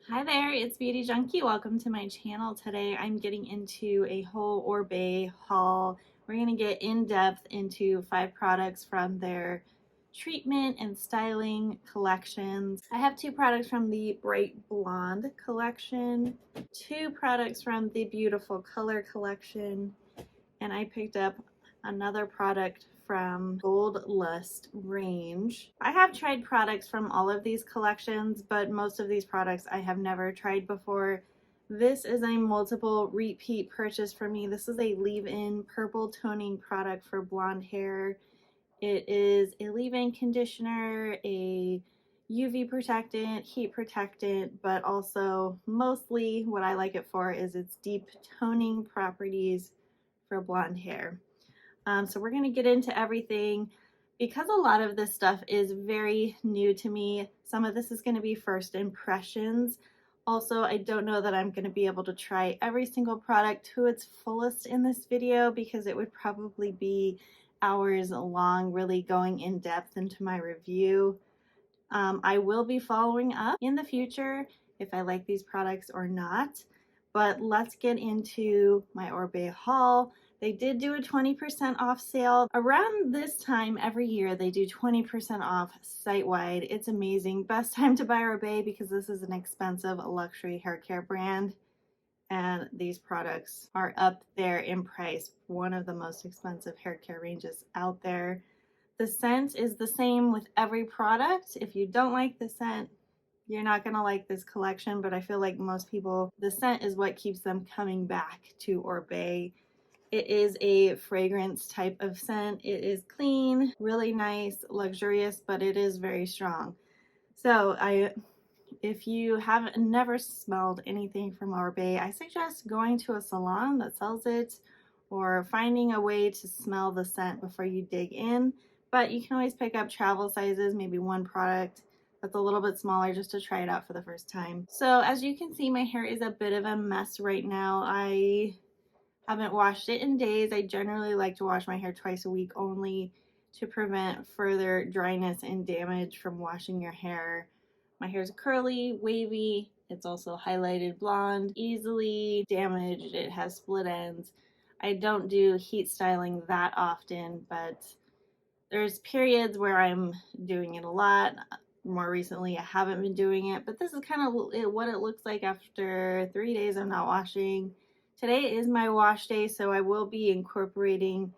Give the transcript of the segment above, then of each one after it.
Hi there, it's Beauty Junkie. Welcome to my channel. Today I'm getting into a whole Oribe haul. We're going to get in depth into 5 products from their treatment and styling collections. I have 2 products from the Bright Blonde collection, 2 products from the Beautiful Color collection, and I picked up another product from Gold Lust range. I have tried products from all of these collections, but most of these products I have never tried before. This is a multiple repeat purchase for me. This is a leave-in purple toning product for blonde hair. It is a leave-in conditioner, a UV protectant, heat protectant, but also mostly what I like it for is its deep toning properties for blonde hair. So we're going to get into everything. Because a lot of this stuff is very new to me, some of this is going to be first impressions. Also, I don't know that I'm going to be able to try every single product to its fullest in this video because it would probably be hours long, really going in depth into my review. I will be following up in the future if I like these products or not, but let's get into my Oribe haul. They did do a 20% off sale. Around this time every year, they do 20% off site-wide. It's amazing. Best time to buy Oribe because this is an expensive luxury hair care brand, and these products are up there in price. One of the most expensive hair care ranges out there. The scent is the same with every product. If you don't like the scent, you're not going to like this collection, but I feel like most people, the scent is what keeps them coming back to Oribe. It is a fragrance type of scent. It is clean, really nice, luxurious, but it is very strong. So if you have never smelled anything from Oribe, I suggest going to a salon that sells it or finding a way to smell the scent before you dig in. But you can always pick up travel sizes, maybe one product that's a little bit smaller just to try it out for the first time. So as you can see, my hair is a bit of a mess right now. I haven't washed it in days. I generally like to wash my hair twice a week only to prevent further dryness and damage from washing your hair. My hair is curly, wavy. It's also highlighted blonde, easily damaged. It has split ends. I don't do heat styling that often, but there's periods where I'm doing it a lot. More recently, I haven't been doing it, but this is kind of what it looks like after 3 days of not washing. Today is my wash day, so I will be incorporating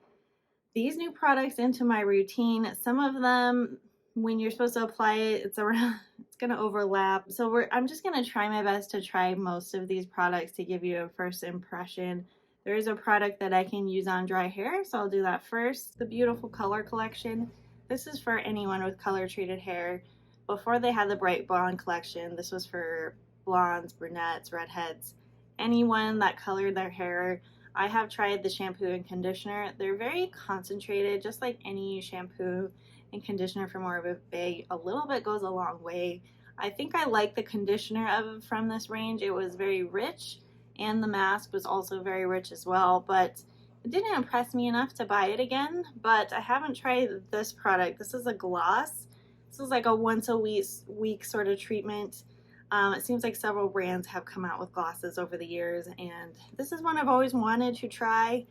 these new products into my routine. Some of them, when you're supposed to apply it, it's going to overlap. So I'm just going to try my best to try most of these products to give you a first impression. There is a product that I can use on dry hair, so I'll do that first. The Beautiful Color collection. This is for anyone with color treated hair. Before they had the Bright Blonde collection, this was for blondes, brunettes, redheads, anyone that colored their hair. I have tried the shampoo and conditioner. They're very concentrated, just like any shampoo and conditioner from Oribe. A little bit goes a long way. I think I like the conditioner from this range. It was very rich, and the mask was also very rich as well, but it didn't impress me enough to buy it again. But I haven't tried this product. This is a gloss. This is like a once a week sort of treatment. It seems like several brands have come out with glosses over the years, and this is one I've always wanted to try.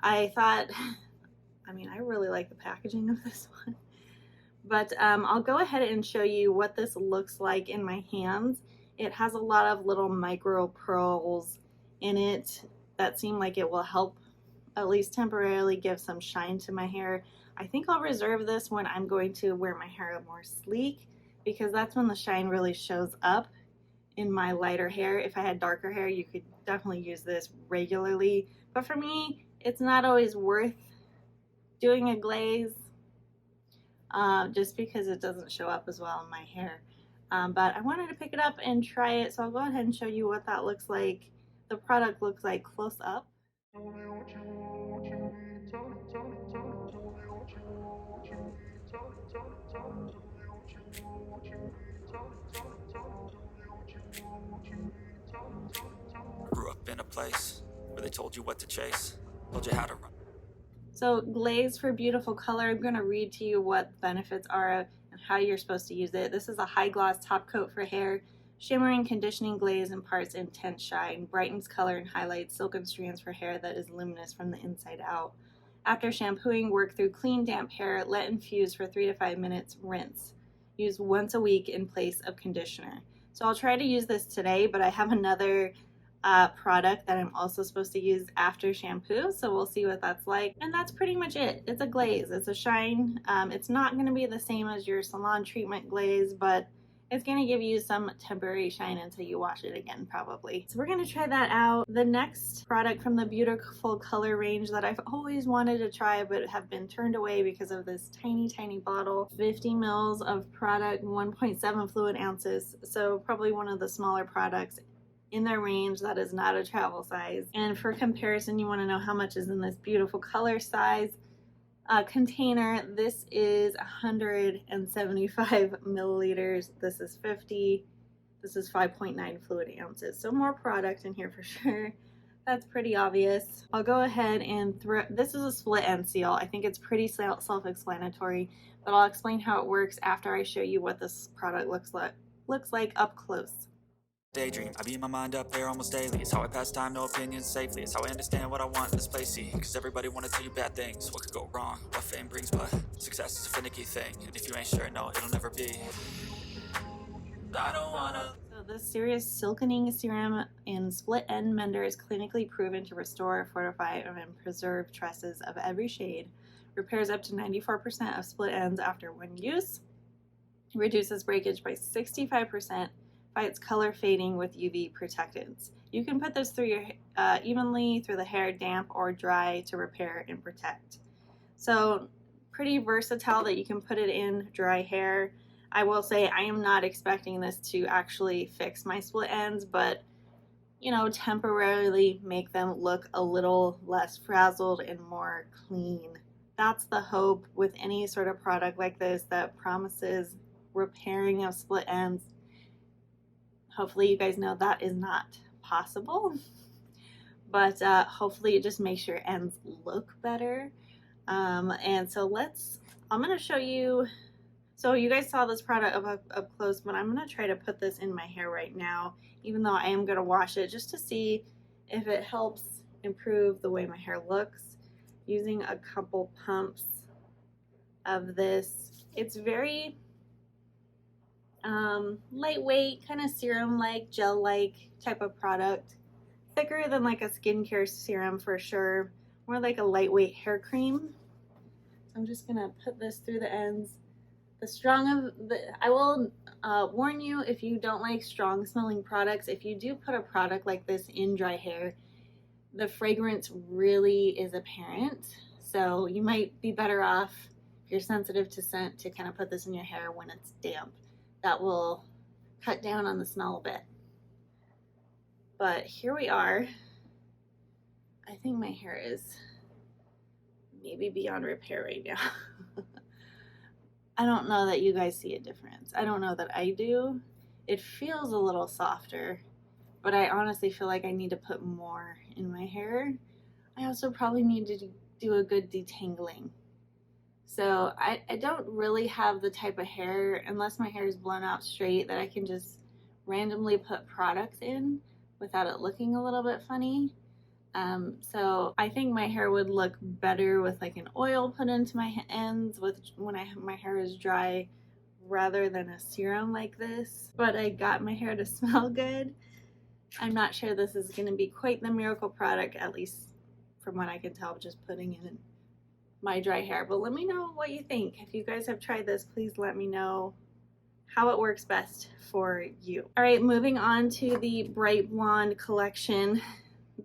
I thought, I really like the packaging of this one. But I'll go ahead and show you what this looks like in my hands. It has a lot of little micro pearls in it that seem like it will help at least temporarily give some shine to my hair. I think I'll reserve this when I'm going to wear my hair more sleek, because that's when the shine really shows up in my lighter hair. If I had darker hair, you could definitely use this regularly. But for me, it's not always worth doing a glaze just because it doesn't show up as well in my hair. But I wanted to pick it up and try it, so I'll go ahead and show you what that looks like. The product looks like close up. Grew up in a place where they told you what to chase, told you how to run. So Glaze for Beautiful Color, I'm going to read to you what the benefits are and how you're supposed to use it. This is a high gloss top coat for hair, Shimmering conditioning glaze imparts intense shine, brightens color and highlights silken strands for hair that is luminous from the inside out. After shampooing, work through clean, damp hair, let infuse for 3 to 5 minutes, rinse. Use once a week in place of conditioner. So I'll try to use this today, but I have another product that I'm also supposed to use after shampoo, so we'll see what that's like. And that's pretty much it. It's a glaze, it's a shine. It's not going to be the same as your salon treatment glaze, but it's going to give you some temporary shine until you wash it again, probably. So we're going to try that out. The next product from the Beautiful color range that I've always wanted to try but have been turned away because of this tiny bottle. 50 mils of product, 1.7 fluid ounces, so probably one of the smaller products in their range that is not a travel size. And for comparison, you want to know how much is in this Beautiful color size container. This is 175 milliliters. This is 50. This is 5.9 fluid ounces. So more product in here for sure. That's pretty obvious. I'll go ahead and throw, this is a split end seal. I think it's pretty self-explanatory, but I'll explain how it works after I show you what this product looks like up close. Daydream, I beat my mind up there almost daily. It's how I pass time, no opinions safely. It's how I understand what I want in this place, see. Cause everybody wanna tell you bad things. What could go wrong, what fame brings, but success is a finicky thing. And if you ain't sure, no, it'll never be. I don't wanna. So this serious silkening serum in split end mender is clinically proven to restore, fortify, and preserve tresses of every shade. Repairs up to 94% of split ends after one use. Reduces breakage by 65%. Fights color fading with UV protectants. You can put this through your evenly through the hair, damp or dry, to repair and protect. So pretty versatile that you can put it in dry hair. I will say I am not expecting this to actually fix my split ends, but you know, temporarily make them look a little less frazzled and more clean. That's the hope with any sort of product like this that promises repairing of split ends. Hopefully you guys know that is not possible, but hopefully it just makes your ends look better. And so I'm going to show you, so you guys saw this product up close, but I'm going to try to put this in my hair right now, even though I am going to wash it, just to see if it helps improve the way my hair looks, using a couple pumps of this. It's very lightweight, kind of serum-like, gel-like type of product. Thicker than like a skincare serum for sure. More like a lightweight hair cream. So I'm just gonna put this through the ends. I will warn you, if you don't like strong smelling products, if you do put a product like this in dry hair, the fragrance really is apparent. So you might be better off, if you're sensitive to scent, to kind of put this in your hair when it's damp. That will cut down on the smell a bit. But here we are. I think my hair is maybe beyond repair right now. I don't know that you guys see a difference. I don't know that I do. It feels a little softer, but I honestly feel like I need to put more in my hair. I also probably need to do a good detangling. So I don't really have the type of hair, unless my hair is blown out straight, that I can just randomly put products in without it looking a little bit funny. So I think my hair would look better with like an oil put into my ends when my hair is dry, rather than a serum like this. But I got my hair to smell good. I'm not sure this is going to be quite the miracle product, at least from what I can tell, just putting it in my dry hair. But let me know what you think. If you guys have tried this, please let me know how it works best for you. All right, moving on to the Bright Blonde collection.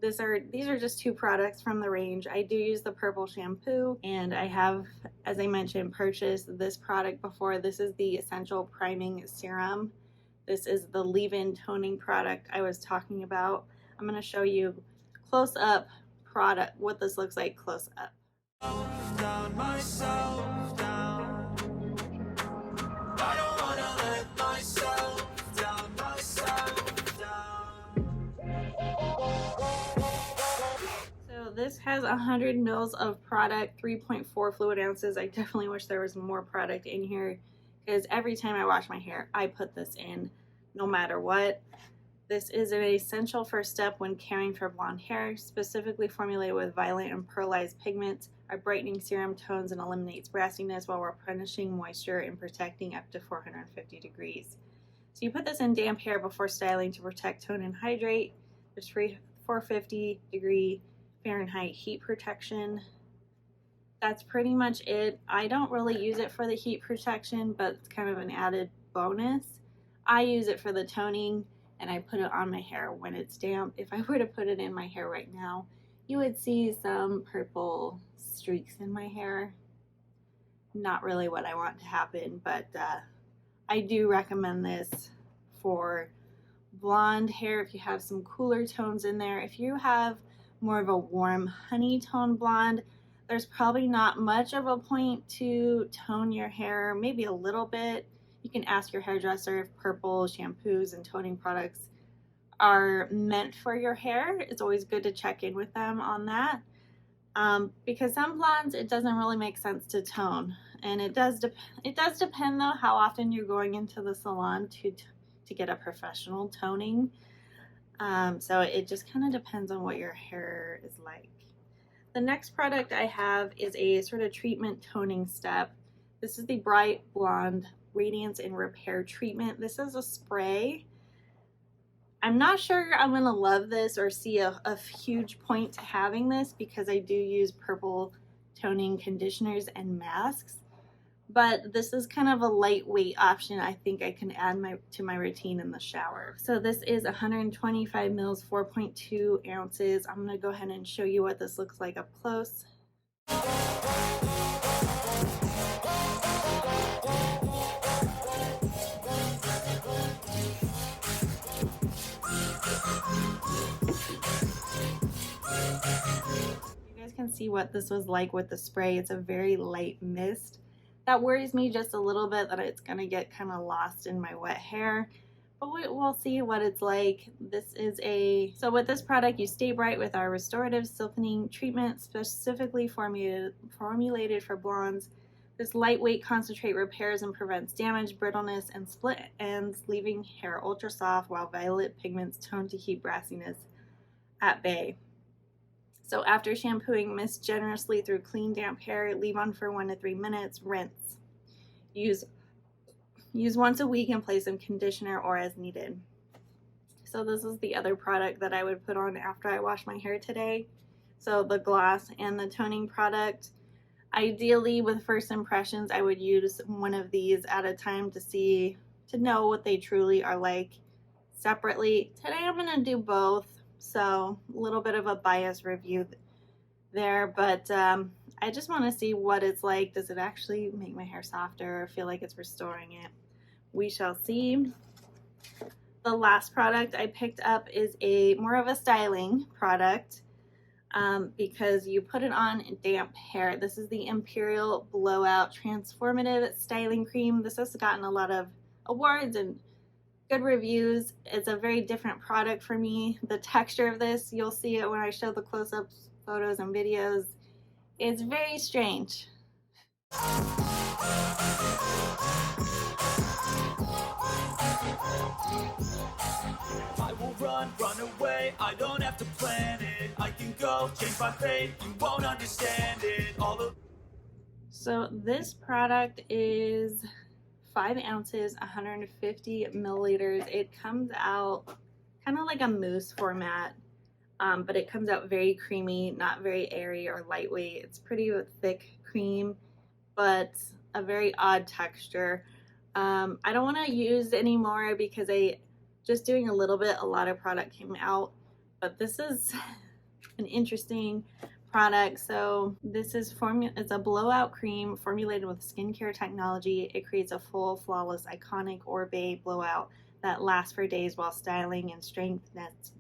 These are just two products from the range. I do use the purple shampoo, and I have, as I mentioned, purchased this product before. This is the Essential Priming Serum. This is the leave-in toning product I was talking about. I'm going to show you close up product, what this looks like close up. Down myself down. I don't wanna let myself down. So this has 100 mils of product, 3.4 fluid ounces. I definitely wish there was more product in here, because every time I wash my hair, I put this in. no matter what. This is an essential first step when caring for blonde hair, specifically formulated with violet and pearlized pigments. Our brightening serum tones and eliminates brassiness while replenishing moisture and protecting up to 450 degrees. So you put this in damp hair before styling to protect, tone, and hydrate. There's 450 degree Fahrenheit heat protection. That's pretty much it. I don't really use it for the heat protection, but it's kind of an added bonus. I use it for the toning, and I put it on my hair when it's damp. If I were to put it in my hair right now, you would see some purple streaks in my hair. Not really what I want to happen, but I do recommend this for blonde hair if you have some cooler tones in there. If you have more of a warm honey tone blonde, there's probably not much of a point to tone your hair, maybe a little bit. You can ask your hairdresser if purple shampoos and toning products are meant for your hair. It's always good to check in with them on that. Because some blondes, it doesn't really make sense to tone. And it does depend though how often you're going into the salon to get a professional toning. So it just kind of depends on what your hair is like. The next product I have is a sort of treatment toning step. This is the Bright Blonde Radiance and Repair Treatment. This is a spray. I'm not sure I'm gonna love this or see a huge point to having this because I do use purple toning conditioners and masks, but this is kind of a lightweight option I think I can add to my routine in the shower. So this is 125 mils, 4.2 ounces. I'm gonna go ahead and show you what this looks like up close. Can see what this was like with the spray. It's a very light mist. That worries me just a little bit that it's gonna get kind of lost in my wet hair, but we'll see what it's like. So with this product, you stay bright with our restorative silkening treatment, specifically formulated for blondes. This lightweight concentrate repairs and prevents damage, brittleness, and split ends, leaving hair ultra soft, while violet pigments tone to keep brassiness at bay. So after shampooing, mist generously through clean, damp hair, leave on for 1 to 3 minutes, rinse. Use once a week and place some conditioner or as needed. So this is the other product that I would put on after I wash my hair today. So the gloss and the toning product. Ideally, with first impressions, I would use one of these at a time to know what they truly are like separately. Today I'm gonna do both. So a little bit of a biased review there, but I just want to see what it's like. Does it actually make my hair softer or feel like it's restoring it? We shall see. The last product I picked up is more of a styling product because you put it on damp hair. This is the Imperial Blowout Transformative Styling Cream. This has gotten a lot of awards and good reviews. It's a very different product for me. The texture of this, you'll see it when I show the close-ups, photos, and videos. It's very strange. I will run away, I don't have to plan it. I can go, change my fate, you won't understand it. So this product is 5 ounces, 150 milliliters. It comes out kind of like a mousse format, but it comes out very creamy, not very airy or lightweight. It's pretty thick cream, but a very odd texture. I don't want to use any more because just doing a little bit, a lot of product came out, but this is an interesting product. So this is it's a blowout cream formulated with skincare technology. It creates a full, flawless, iconic Oribe blowout that lasts for days while styling in strength,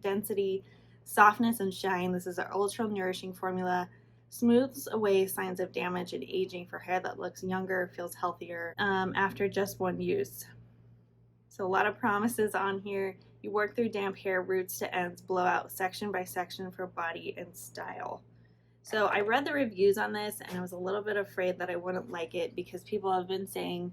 density, softness, and shine. This is our ultra nourishing formula. Smooths away signs of damage and aging for hair that looks younger, feels healthier after just one use. So a lot of promises on here. You work through damp hair, roots to ends, blowout section by section for body and style. So I read the reviews on this and I was a little bit afraid that I wouldn't like it because people have been saying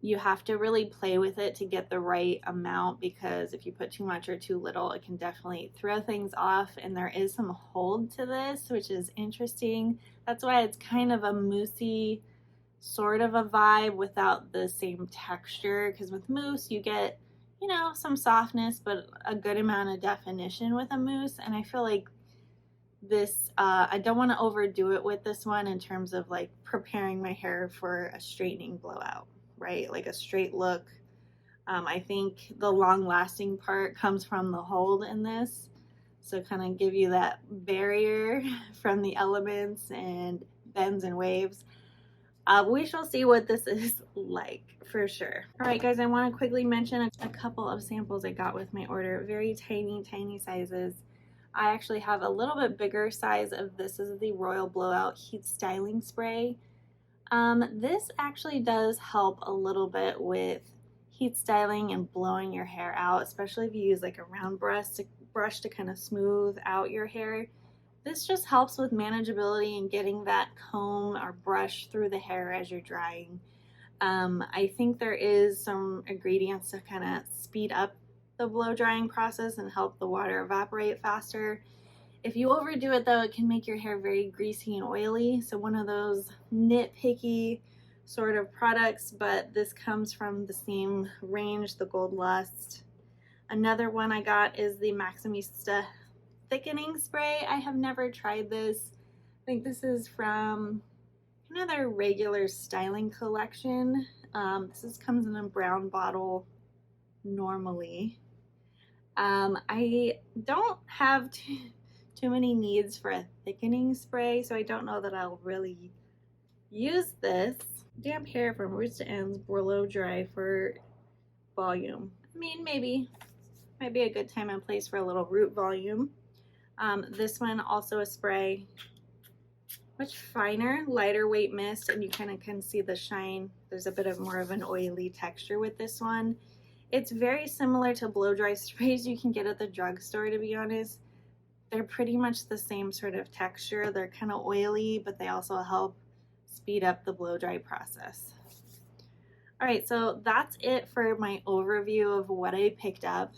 You have to really play with it to get the right amount, because if you put too much or too little, it can definitely throw things off. And there is some hold to this, which is interesting. That's why it's kind of a moussey sort of a vibe without the same texture, because with mousse you get, you know, some softness but a good amount of definition with a mousse. And I feel like this I don't want to overdo it with this one in terms of like preparing my hair for a straightening blowout, right? Like a straight look. I think the long lasting part comes from the hold in this, so kind of give you that barrier from the elements and bends and waves. We shall see what this is like for sure. All right, guys, I want to quickly mention a couple of samples I got with my order. Very tiny sizes. I actually have a little bit bigger size of this. Is the Royal Blowout Heat Styling Spray. This actually does help a little bit with heat styling and blowing your hair out, especially if you use like a round brush to kind of smooth out your hair. This just helps with manageability and getting that comb or brush through the hair as you're drying. I think there is some ingredients to kind of speed up the blow drying process and help the water evaporate faster. If you overdo it though, it can make your hair very greasy and oily. So one of those nitpicky sort of products, but this comes from the same range, the Gold Lust. Another one I got is the Maximista thickening spray. I have never tried this. I think this is from another regular styling collection. This comes in a brown bottle normally. I don't have too many needs for a thickening spray, so I don't know that I'll really use this. Damp hair from roots to ends, blow dry for volume. I mean, maybe might be a good time and place for a little root volume. This one also a spray, much finer, lighter weight mist, and you kind of can see the shine. There's a bit of more of an oily texture with this one. It's very similar to blow dry sprays you can get at the drugstore, to be honest. They're pretty much the same sort of texture. They're kind of oily, but they also help speed up the blow dry process. All right, so that's it for my overview of what I picked up.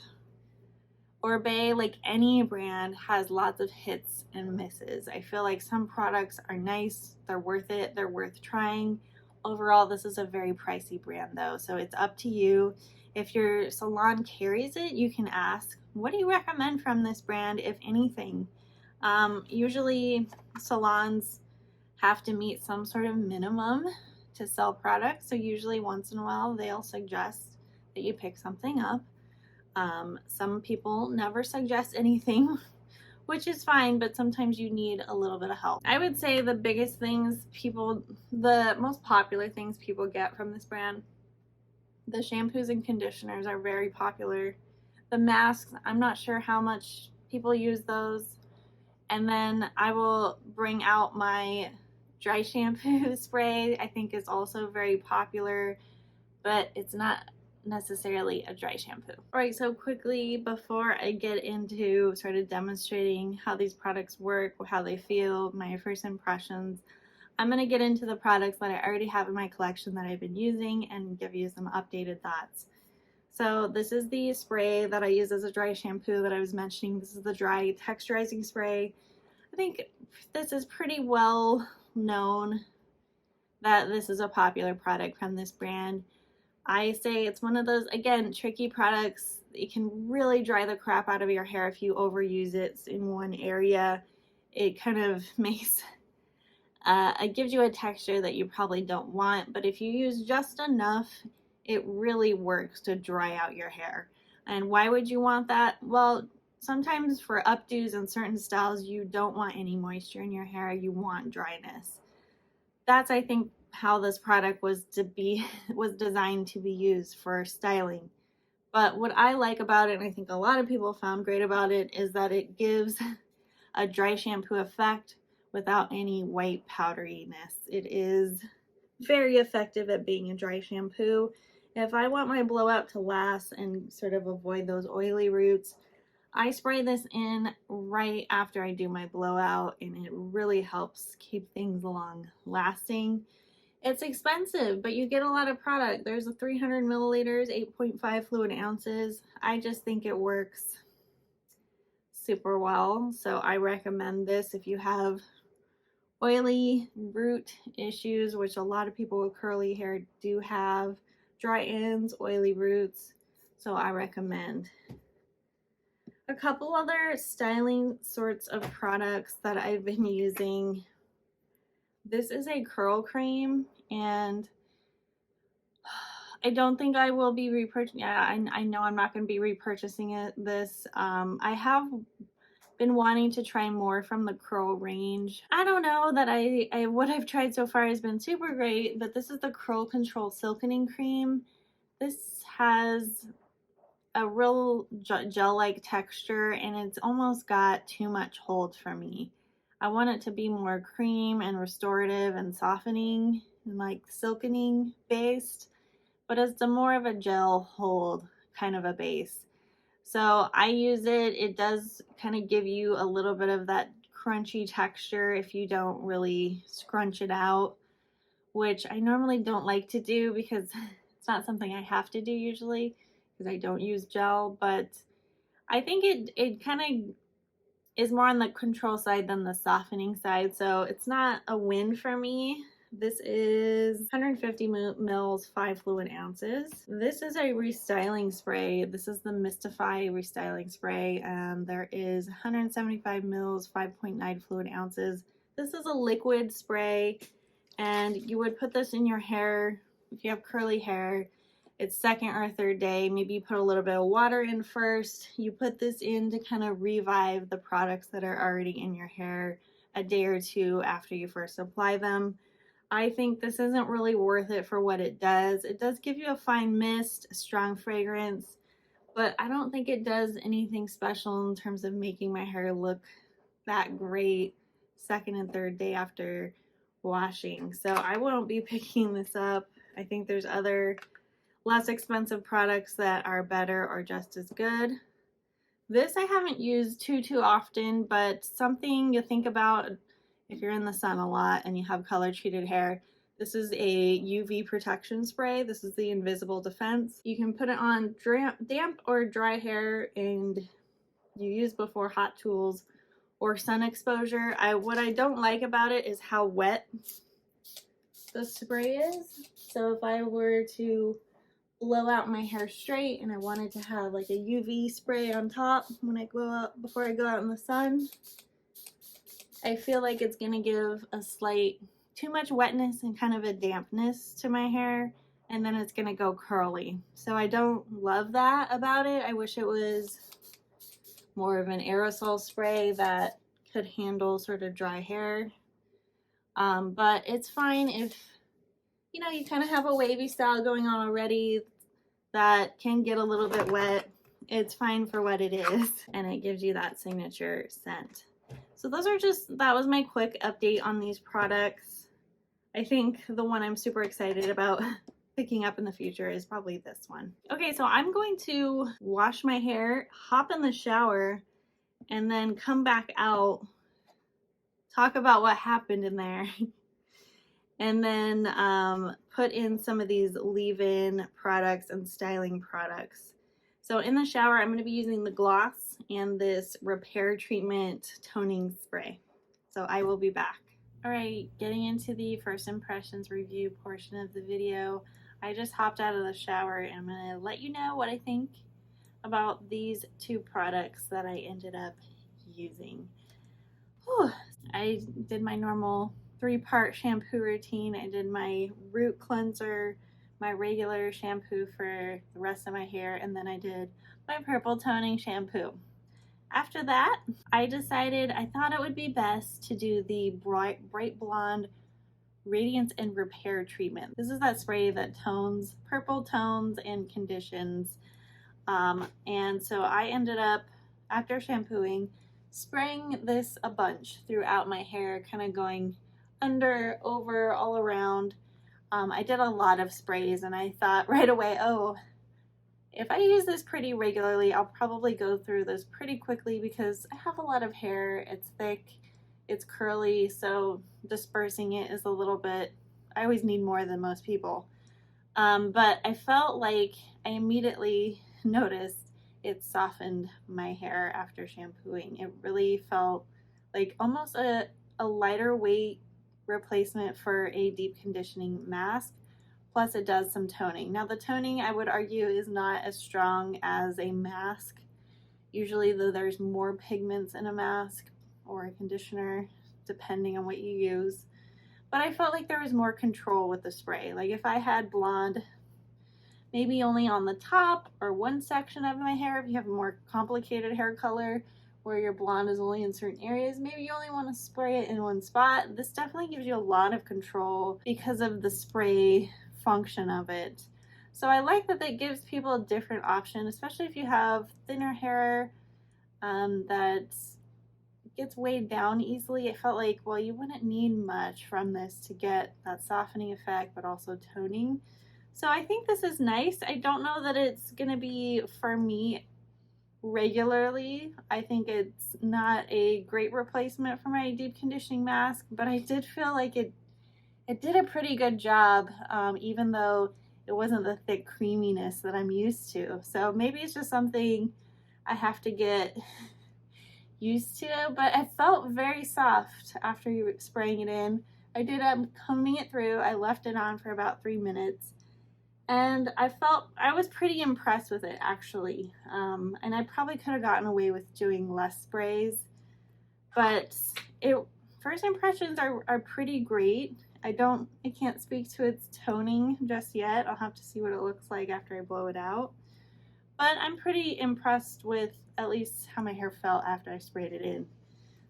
Oribe, like any brand, has lots of hits and misses. I feel like some products are nice, they're worth it, they're worth trying. Overall, this is a very pricey brand though, so it's up to you. If your salon carries it, you can ask, what do you recommend from this brand, if anything? Usually salons have to meet some sort of minimum to sell products, so usually once in a while they'll suggest that you pick something up. Some people never suggest anything, which is fine, but sometimes you need a little bit of help. I would say the biggest things the most popular things people get from this brand, the shampoos and conditioners are very popular. The masks, I'm not sure how much people use those. And then I will bring out my dry shampoo spray. I think is also very popular, but it's not necessarily a dry shampoo. All right, so quickly before I get into sort of demonstrating how these products work, how they feel, my first impressions, I'm going to get into the products that I already have in my collection that I've been using and give you some updated thoughts. So this is the spray that I use as a dry shampoo that I was mentioning. This is the dry texturizing spray. I think this is pretty well known that this is a popular product from this brand. I say it's one of those, again, tricky products. It can really dry the crap out of your hair if you overuse it in one area. It kind of makes, it gives you a texture that you probably don't want, but if you use just enough, it really works to dry out your hair. And why would you want that? Well, sometimes for updos and certain styles, you don't want any moisture in your hair, you want dryness. That's, I think, how this product was designed to be used for styling. But what I like about it, and I think a lot of people found great about it, is that it gives a dry shampoo effect without any white powderiness. It is very effective at being a dry shampoo. If I want my blowout to last and sort of avoid those oily roots, I spray this in right after I do my blowout, and it really helps keep things long lasting. It's expensive, but you get a lot of product. There's a 300 milliliters, 8.5 fluid ounces. I just think it works super well. So I recommend this if you have oily root issues, which a lot of people with curly hair do have, dry ends, oily roots. So I recommend. A couple other styling sorts of products that I've been using. This is a curl cream, and I don't think I will be repurchasing. Yeah, I know I'm not going to be repurchasing this. I have been wanting to try more from the curl range. I don't know that what I've tried so far has been super great, but this is the Curl Control Silkening Cream. This has a real gel-like texture, and it's almost got too much hold for me. I want it to be more cream and restorative and softening and like silkening based, but it's more of a gel hold kind of a base. So I use it. It does kind of give you a little bit of that crunchy texture if you don't really scrunch it out, which I normally don't like to do because it's not something I have to do usually because I don't use gel, but I think it kind of is more on the control side than the softening side, so it's not a win for me. This is 150 mils, 5 fluid ounces. This is a restyling spray. This is the Mystify restyling spray, and there is 175 mils, 5.9 fluid ounces. This is a liquid spray, and you would put this in your hair if you have curly hair. It's second or third day. Maybe you put a little bit of water in first. You put this in to kind of revive the products that are already in your hair a day or two after you first apply them. I think this isn't really worth it for what it does. It does give you a fine mist, a strong fragrance, but I don't think it does anything special in terms of making my hair look that great second and third day after washing. So I won't be picking this up. I think there's other less expensive products that are better or just as good. This I haven't used too often, but something you think about if you're in the sun a lot and you have color treated hair. This is a UV protection spray. This is the Invisible Defense. You can put it on damp or dry hair, and you use before hot tools or sun exposure. What I don't like about it is how wet the spray is. So if I were to blow out my hair straight and I wanted to have like a UV spray on top when I go out, before I go out in the sun, I feel like it's gonna give a slight too much wetness and kind of a dampness to my hair, and then it's gonna go curly. So I don't love that about it. I wish it was more of an aerosol spray that could handle sort of dry hair, but it's fine if you know you kind of have a wavy style going on already that can get a little bit wet. It's fine for what it is, and it gives you that signature scent. So that was my quick update on these products. I think the one I'm super excited about picking up in the future is probably this one. Okay, so I'm going to wash my hair, hop in the shower, and then come back out, talk about what happened in there, and then put in some of these leave-in products and styling products. So in the shower, I'm going to be using the gloss and this repair treatment toning spray. So I will be back. All right, getting into the first impressions review portion of the video. I just hopped out of the shower, and I'm going to let you know what I think about these two products that I ended up using. Whew. I did my normal 3-part shampoo routine. I did my root cleanser, my regular shampoo for the rest of my hair, and then I did my purple toning shampoo. After that, I decided I thought it would be best to do the Bright Blonde Radiance and Repair treatment. This is that spray that tones, purple tones and conditions. And so I ended up, after shampooing, spraying this a bunch throughout my hair, kind of going under, over, all around. I did a lot of sprays, and I thought right away, oh, if I use this pretty regularly, I'll probably go through this pretty quickly because I have a lot of hair. It's thick, it's curly, so dispersing it is a little bit I always need more than most people. But I felt like I immediately noticed it softened my hair after shampooing. It really felt like almost a lighter weight replacement for a deep conditioning mask. Plus it does some toning. Now the toning, I would argue, is not as strong as a mask. Usually though, there's more pigments in a mask or a conditioner depending on what you use. But I felt like there was more control with the spray. Like if I had blonde maybe only on the top or one section of my hair, if you have a more complicated hair color where your blonde is only in certain areas, maybe you only want to spray it in one spot. This definitely gives you a lot of control because of the spray function of it. So I like that it gives people a different option, especially if you have thinner hair that gets weighed down easily. It felt like, well, you wouldn't need much from this to get that softening effect, but also toning. So I think this is nice. I don't know that it's gonna be for me regularly. I think it's not a great replacement for my deep conditioning mask, but I did feel like it did a pretty good job, even though it wasn't the thick creaminess that I'm used to. So maybe it's just something I have to get used to, but it felt very soft after you spraying it in. I did combing it through. I left it on for about 3 minutes, and I was pretty impressed with it actually. And I probably could have gotten away with doing less sprays, but first impressions are pretty great. I can't speak to its toning just yet. I'll have to see what it looks like after I blow it out. But I'm pretty impressed with at least how my hair felt after I sprayed it in.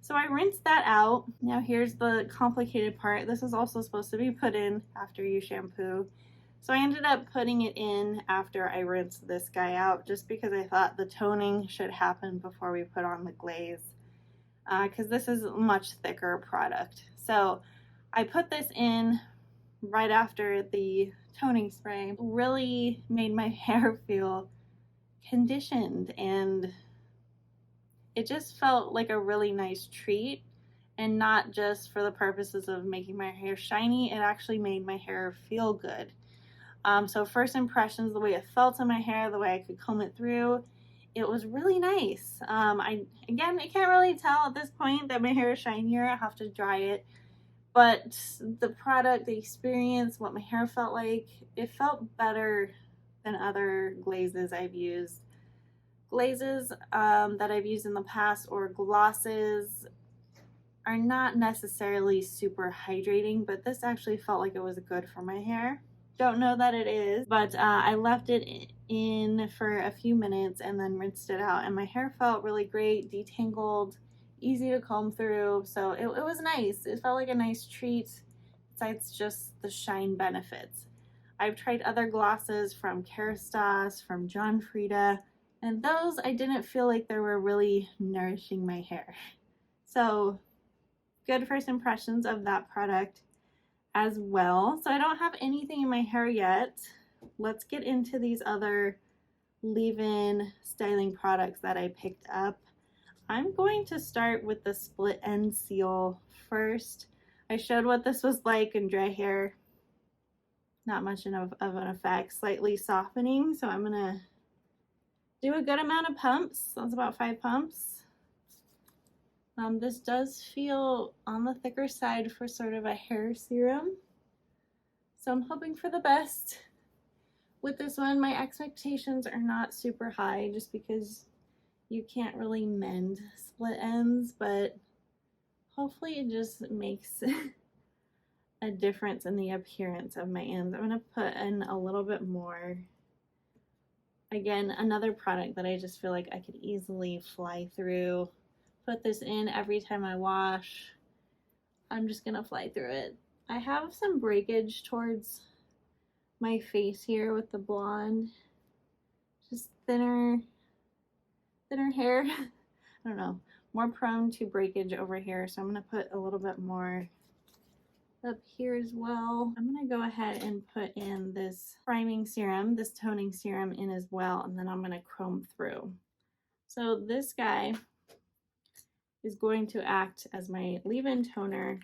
So I rinsed that out. Now here's the complicated part. This is also supposed to be put in after you shampoo. So I ended up putting it in after I rinsed this guy out, just because I thought the toning should happen before we put on the glaze, because this is a much thicker product. So I put this in right after the toning spray. It really made my hair feel conditioned, and it just felt like a really nice treat, and not just for the purposes of making my hair shiny. It actually made my hair feel good. So first impressions, the way it felt in my hair, the way I could comb it through, it was really nice. I can't really tell at this point that my hair is shinier. I have to dry it. But the product, the experience, what my hair felt like, it felt better than other glazes I've used. Glazes that I've used in the past, or glosses, are not necessarily super hydrating, but this actually felt like it was good for my hair. Don't know that it is, but I left it in for a few minutes and then rinsed it out, and my hair felt really great, detangled, easy to comb through. So it was nice. It felt like a nice treat besides just the shine benefits. I've tried other glosses from Kerastase, from John Frieda, and those I didn't feel like they were really nourishing my hair. So good first impressions of that product as well. So I don't have anything in my hair yet. Let's get into these other leave-in styling products that I picked up. I'm going to start with the split end seal first. I showed what this was like in dry hair. Not much of an effect, slightly softening. So I'm gonna do a good amount of pumps. That's about 5 pumps. This does feel on the thicker side for sort of a hair serum. So I'm hoping for the best with this one. My expectations are not super high just because you can't really mend split ends, but hopefully it just makes a difference in the appearance of my ends. I'm gonna put in a little bit more. Again, another product that I just feel like I could easily fly through. Put this in every time I wash. I'm just gonna fly through it. I have some breakage towards my face here with the blonde. Just thinner hair. I don't know, more prone to breakage over here. So I'm gonna put a little bit more up here as well. I'm gonna go ahead and put in this priming serum, this toning serum in as well, and then I'm gonna comb through. So this guy is going to act as my leave-in toner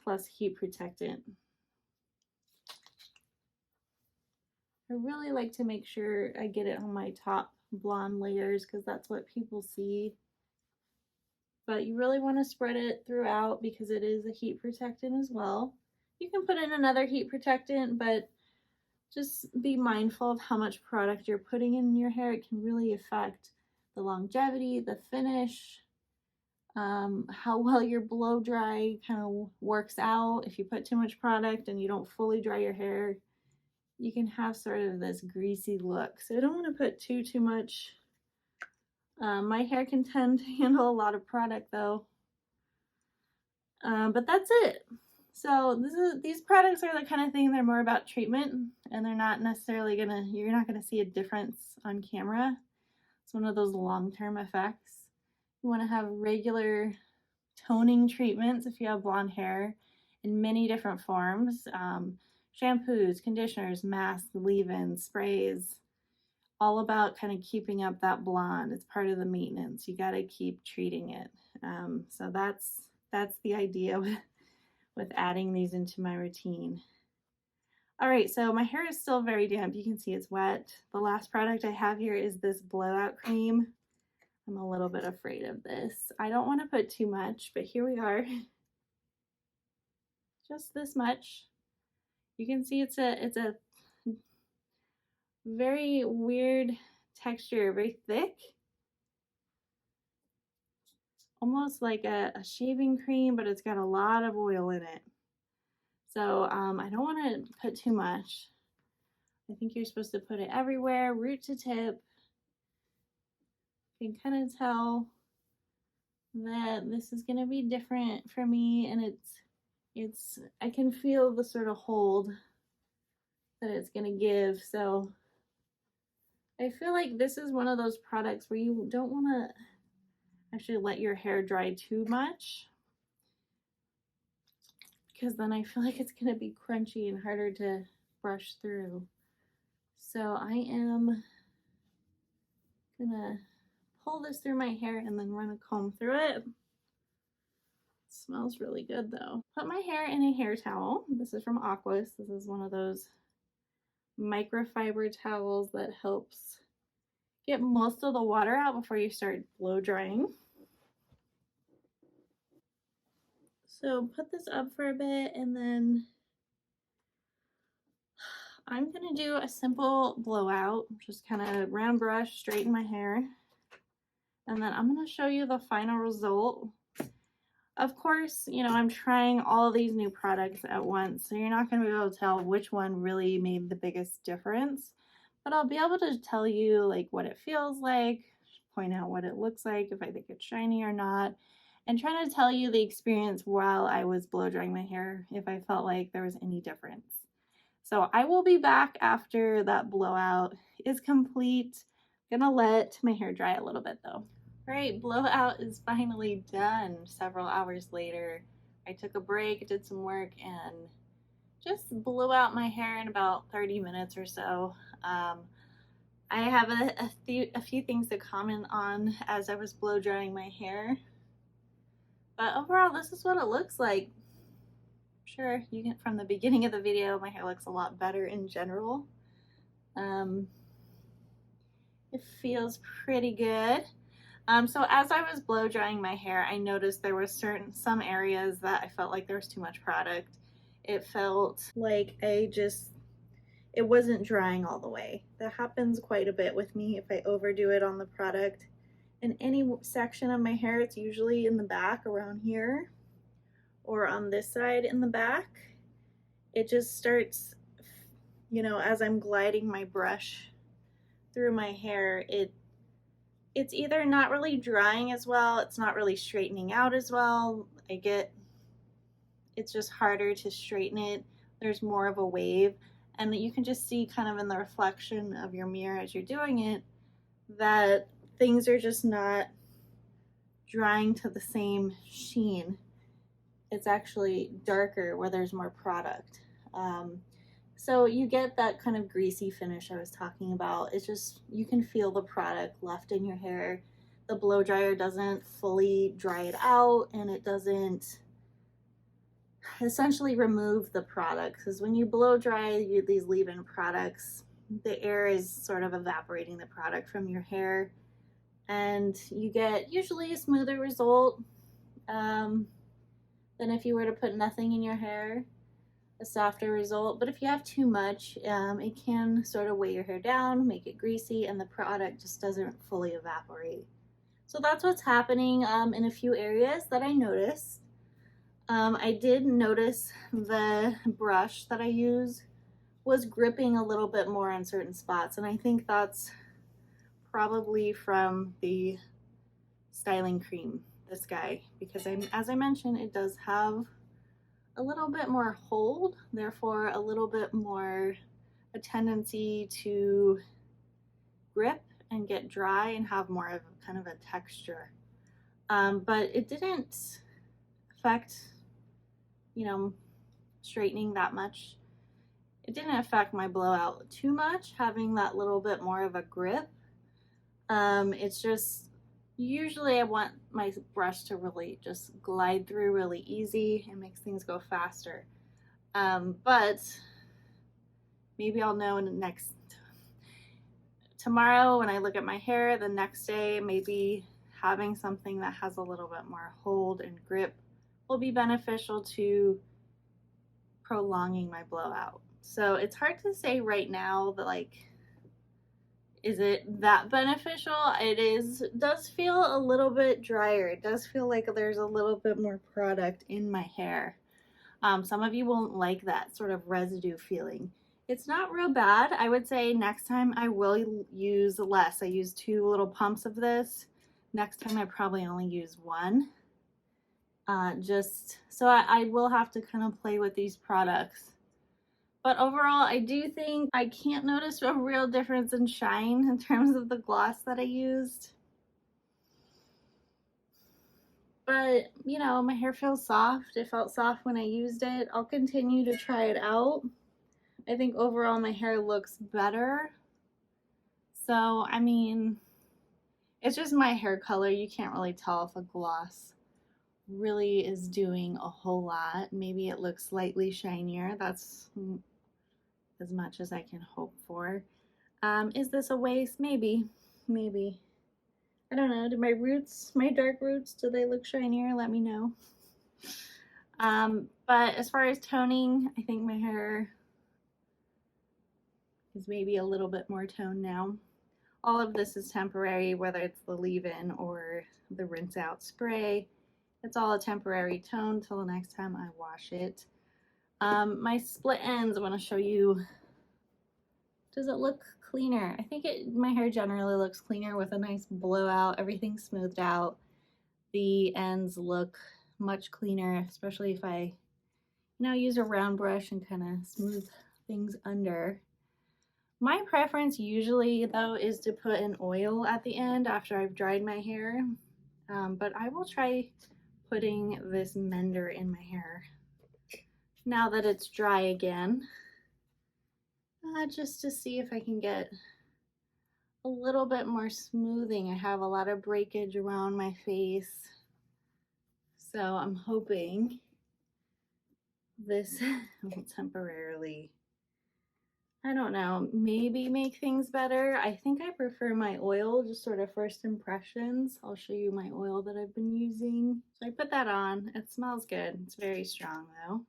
plus heat protectant. I really like to make sure I get it on my top blonde layers because that's what people see. But you really want to spread it throughout because it is a heat protectant as well. You can put in another heat protectant, but just be mindful of how much product you're putting in your hair. It can really affect the longevity, the finish, how well your blow dry kind of works out. If you put too much product and you don't fully dry your hair, you can have sort of this greasy look. So I don't want to put too much. My hair can tend to handle a lot of product though. But that's it. So these products are the kind of thing, they're more about treatment and they're not necessarily you're not gonna see a difference on camera. It's one of those long-term effects. You wanna have regular toning treatments if you have blonde hair in many different forms. Shampoos, conditioners, masks, leave-ins, sprays, all about kind of keeping up that blonde. It's part of the maintenance. You gotta keep treating it. So that's the idea with adding these into my routine. All right, so my hair is still very damp. You can see it's wet. The last product I have here is this blowout cream. I'm a little bit afraid of this. I don't want to put too much, but here we are. Just this much. You can see it's a very weird texture, very thick. Almost like a shaving cream, but it's got a lot of oil in it. So I don't want to put too much. I think you're supposed to put it everywhere, root to tip. You can kind of tell that this is going to be different for me, and I can feel the sort of hold that it's going to give. So I feel like this is one of those products where you don't want to actually let your hair dry too much, because then I feel like it's going to be crunchy and harder to brush through. So I am gonna pull this through my hair and then run a comb through it. It smells really good though. Put my hair in a hair towel. This is from Aquas. This is one of those microfiber towels that helps get most of the water out before you start blow drying. So put this up for a bit and then I'm gonna do a simple blowout, just kind of round brush, straighten my hair. And then I'm gonna show you the final result. Of course, you know, I'm trying all these new products at once, so you're not gonna be able to tell which one really made the biggest difference. But I'll be able to tell you like what it feels like, point out what it looks like, if I think it's shiny or not, and trying to tell you the experience while I was blow drying my hair, if I felt like there was any difference. So I will be back after that blowout is complete. I'm gonna let my hair dry a little bit though. All right, blowout is finally done several hours later. I took a break, did some work, and just blew out my hair in about 30 minutes or so. I have a few things to comment on as I was blow drying my hair. But overall, this is what it looks like. Sure, you get from the beginning of the video, my hair looks a lot better in general. It feels pretty good. So as I was blow drying my hair, I noticed there were some areas that I felt like there was too much product. It felt like it wasn't drying all the way. That happens quite a bit with me if I overdo it on the product. In any section of my hair, it's usually in the back around here or on this side in the back. It just starts, you know, as I'm gliding my brush through my hair, it's either not really drying as well, it's not really straightening out as well. It's just harder to straighten it. There's more of a wave, and you can just see kind of in the reflection of your mirror as you're doing it that things are just not drying to the same sheen. It's actually darker where there's more product. So you get that kind of greasy finish I was talking about. It's just, you can feel the product left in your hair. The blow dryer doesn't fully dry it out, and it doesn't essentially remove the product, because when you blow dry these leave-in products, the air is sort of evaporating the product from your hair, and you get usually a smoother result than if you were to put nothing in your hair, a softer result. But if you have too much, it can sort of weigh your hair down, make it greasy, and the product just doesn't fully evaporate. So that's what's happening in a few areas that I noticed. I did notice the brush that I use was gripping a little bit more on certain spots, and I think that's probably from the styling cream, this guy, because as I mentioned, it does have a little bit more hold, therefore a little bit more a tendency to grip and get dry and have more of kind of a texture. But it didn't affect, you know, straightening that much. It didn't affect my blowout too much, having that little bit more of a grip. It's just, usually I want my brush to really just glide through really easy. It makes things go faster. But maybe I'll know tomorrow when I look at my hair, the next day, maybe having something that has a little bit more hold and grip will be beneficial to prolonging my blowout. So it's hard to say right now that, like, is it that beneficial? Does feel a little bit drier. It does feel like there's a little bit more product in my hair. Some of you won't like that sort of residue feeling. It's not real bad. I would say next time I will use less. I use 2 little pumps of this. Next time I probably only use 1. Just so I will have to kind of play with these products. But overall, I do think I can't notice a real difference in shine in terms of the gloss that I used. But, you know, my hair feels soft. It felt soft when I used it. I'll continue to try it out. I think overall my hair looks better. So, I mean, it's just my hair color. You can't really tell if a gloss really is doing a whole lot. Maybe it looks slightly shinier. That's as much as I can hope for. Is this a waste? Maybe. I don't know. Do my roots, my dark roots, do they look shinier? Let me know. But as far as toning, I think my hair is maybe a little bit more toned now. All of this is temporary, whether it's the leave-in or the rinse out spray. It's all a temporary tone till the next time I wash it. My split ends, I want to show you. Does it look cleaner? I think my hair generally looks cleaner with a nice blowout. Everything's smoothed out. The ends look much cleaner, especially if I, use a round brush and kind of smooth things under. My preference usually, though, is to put an oil at the end after I've dried my hair. But I will try putting this mender in my hair now that it's dry again, just to see if I can get a little bit more smoothing. I have a lot of breakage around my face, so I'm hoping this will temporarily, I don't know, maybe make things better. I think I prefer my oil, just sort of first impressions. I'll show you my oil that I've been using. So I put that on. It smells good. It's very strong though.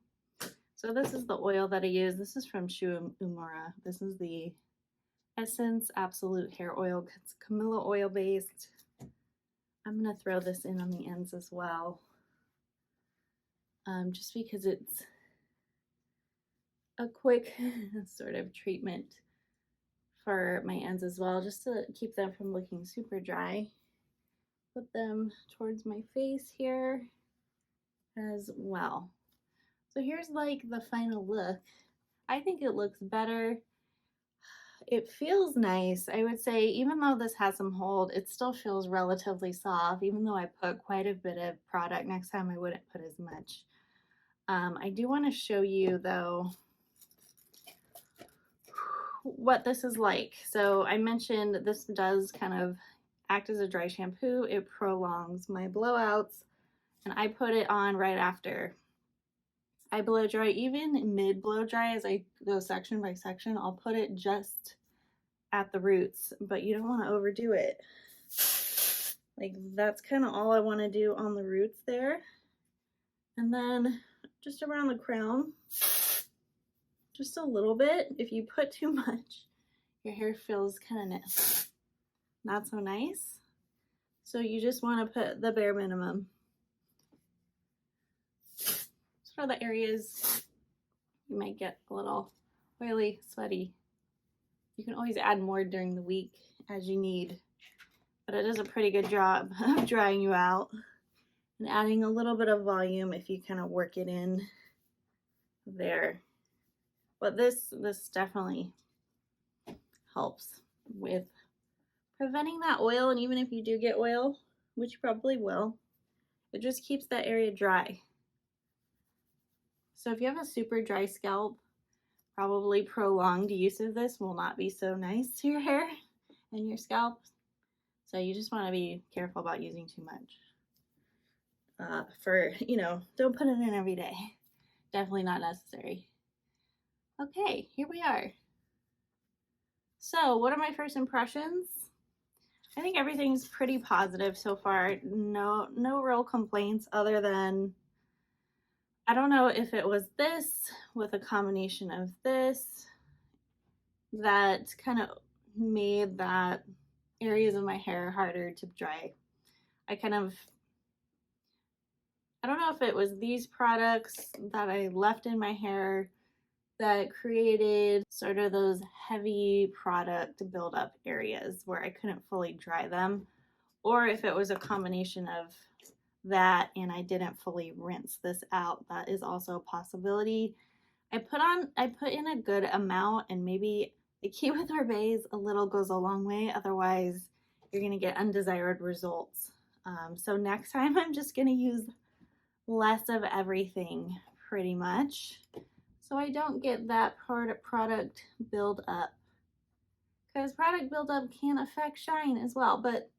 So this is the oil that I use. This is from Shu Uemura. This is the Essence Absolute Hair Oil. It's Camilla oil based. I'm gonna throw this in on the ends as well, just because it's a quick sort of treatment for my ends as well, just to keep them from looking super dry. Put them towards my face here as well. So here's like the final look. I think it looks better. It feels nice. I would say, even though this has some hold, it still feels relatively soft, even though I put quite a bit of product. Next time I wouldn't put as much. I do want to show you though what this is like. So I mentioned this does kind of act as a dry shampoo. It prolongs my blowouts, and I put it on right after I blow dry. Even mid blow dry, as I go section by section, I'll put it just at the roots, but you don't want to overdo it. Like that's kind of all I want to do on the roots there. And then just around the crown, just a little bit. If you put too much, your hair feels kind of not so nice. So you just want to put the bare minimum. For the areas you might get a little oily, sweaty. You can always add more during the week as you need, but it does a pretty good job of drying you out and adding a little bit of volume if you kind of work it in there. But this definitely helps with preventing that oil, and even if you do get oil, which you probably will, it just keeps that area dry. So if you have a super dry scalp, probably prolonged use of this will not be so nice to your hair and your scalp. So you just want to be careful about using too much. Don't put it in every day. Definitely not necessary. Okay, here we are. So what are my first impressions? I think everything's pretty positive so far. No real complaints other than, I don't know if it was this with a combination of this that kind of made that areas of my hair harder to dry. I don't know if it was these products that I left in my hair that created sort of those heavy product buildup areas where I couldn't fully dry them, or if it was a combination of that and I didn't fully rinse this out. That is also a possibility. I put in a good amount, and maybe the key with Oribe is a little goes a long way. Otherwise, you're gonna get undesired results. So next time I'm just gonna use less of everything pretty much, so I don't get that product build up, because product buildup can affect shine as well. But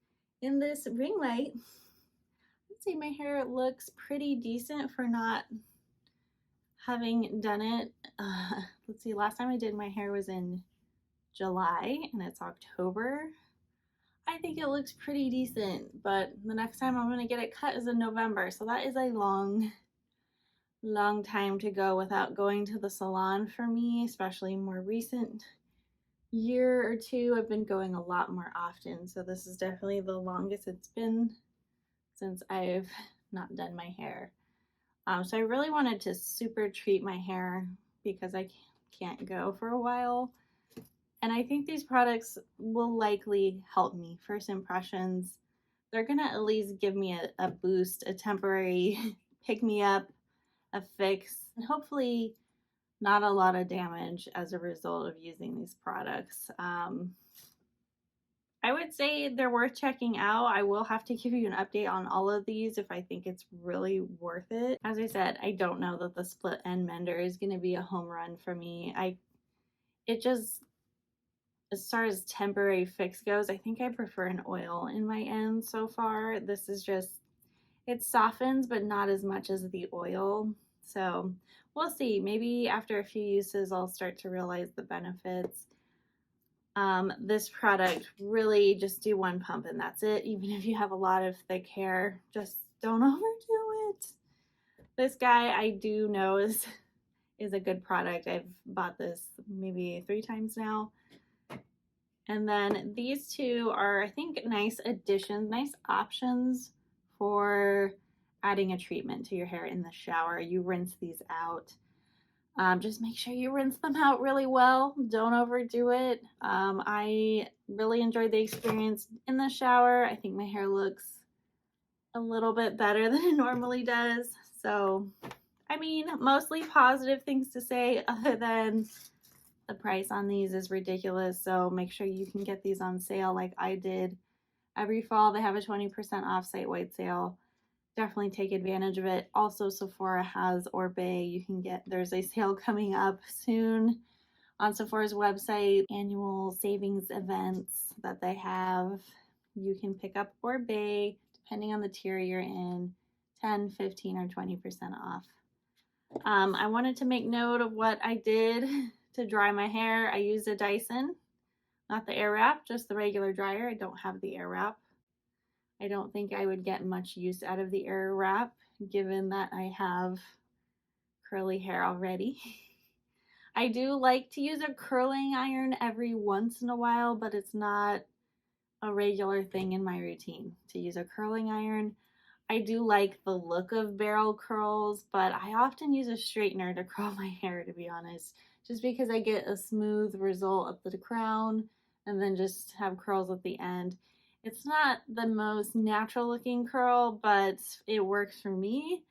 in this ring light, I'd say my hair looks pretty decent for not having done it. Let's see, last time I did my hair was in July and it's October. I think it looks pretty decent, but the next time I'm gonna get it cut is in November, so that is a long time to go without going to the salon for me, especially more recent year or two. I've been going a lot more often, so this is definitely the longest it's been since I've not done my hair. So I really wanted to super treat my hair because I can't go for a while. And I think these products will likely help me. First impressions, they're gonna at least give me a boost, a temporary pick me up, a fix, and hopefully not a lot of damage as a result of using these products. I would say they're worth checking out. I will have to give you an update on all of these if I think it's really worth it. As I said, I don't know that the split end mender is going to be a home run for me. As far as temporary fix goes, I think I prefer an oil in my end so far. This is just, it softens, but not as much as the oil. So we'll see. Maybe after a few uses, I'll start to realize the benefits. This product, really just do one pump and that's it. Even if you have a lot of thick hair, just don't overdo it. This guy I do know is a good product. I've bought this maybe 3 times now. And then these two are, I think, nice additions, nice options for adding a treatment to your hair in the shower. You rinse these out. Just make sure you rinse them out really well. Don't overdo it. I really enjoyed the experience in the shower. I think my hair looks a little bit better than it normally does. So, I mean, mostly positive things to say, other than the price on these is ridiculous. So make sure you can get these on sale like I did. Every fall they have a 20% off site-wide sale. Definitely take advantage of it. Also, Sephora has Oribe. There's a sale coming up soon on Sephora's website, annual savings events that they have. You can pick up Oribe, depending on the tier you're in, 10, 15, or 20% off. I wanted to make note of what I did to dry my hair. I used a Dyson Not the air wrap, just the regular dryer. I don't have the air wrap. I don't think I would get much use out of the air wrap given that I have curly hair already. I do like to use a curling iron every once in a while, but it's not a regular thing in my routine to use a curling iron. I do like the look of barrel curls, but I often use a straightener to curl my hair, to be honest, just because I get a smooth result at the crown and then just have curls at the end. It's not the most natural looking curl, but it works for me.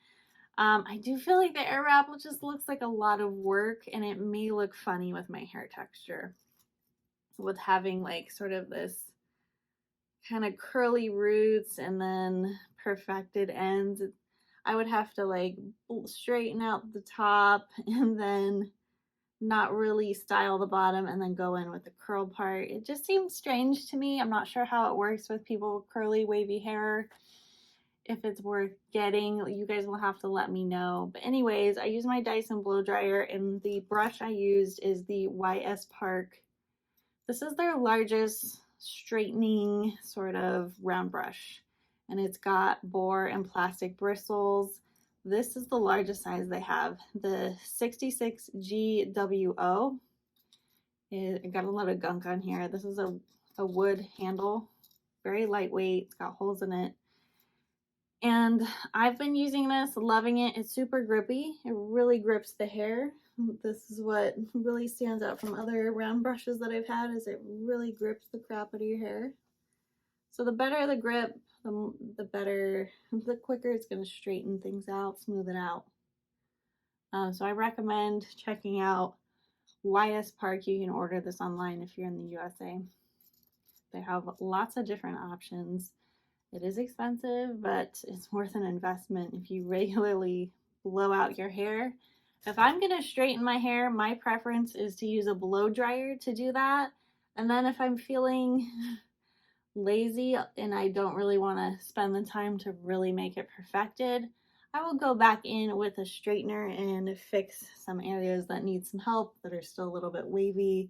I do feel like the air wrap just looks like a lot of work, and it may look funny with my hair texture, with having like sort of this kind of curly roots and then perfected ends. I would have to like straighten out the top and then not really style the bottom and then go in with the curl part. It just seems strange to me. I'm not sure how it works with people with curly wavy hair. If it's worth getting, you guys will have to let me know. But anyways, I use my Dyson blow dryer, and the brush I used is the YS Park. This is their largest straightening sort of round brush, and it's got boar and plastic bristles. This is the largest size they have, the 66 GWO. I got a lot of gunk on here. This is a wood handle, very lightweight. It's got holes in it. And I've been using this, loving it. It's super grippy. It really grips the hair. This is what really stands out from other round brushes that I've had, is it really grips the crap out of your hair. So the better the grip, the better, the quicker it's going to straighten things out, smooth it out. So I recommend checking out YS Park. You can order this online if you're in the USA. They have lots of different options. It is expensive, but it's worth an investment if you regularly blow out your hair. If I'm going to straighten my hair, my preference is to use a blow dryer to do that. And then if I'm feeling lazy and I don't really want to spend the time to really make it perfected, I will go back in with a straightener and fix some areas that need some help, that are still a little bit wavy,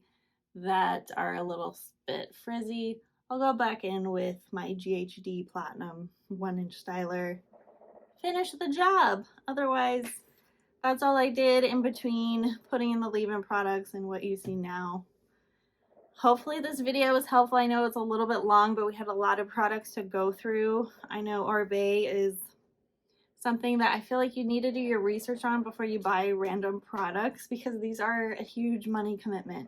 that are a little bit frizzy. I'll go back in with my GHD Platinum 1-inch styler, finish the job. Otherwise, that's all I did in between putting in the leave-in products and what you see now. Hopefully this video was helpful. I know it's a little bit long, but we had a lot of products to go through. I know Oribe is something that I feel like you need to do your research on before you buy random products, because these are a huge money commitment.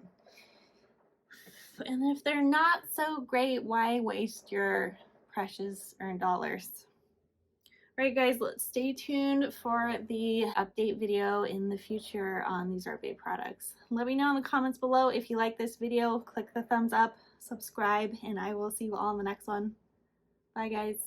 And if they're not so great, why waste your precious earned dollars? All right, guys, let's stay tuned for the update video in the future on these Oribe products. Let me know in the comments below if you like this video. Click the thumbs up, subscribe, and I will see you all in the next one. Bye, guys.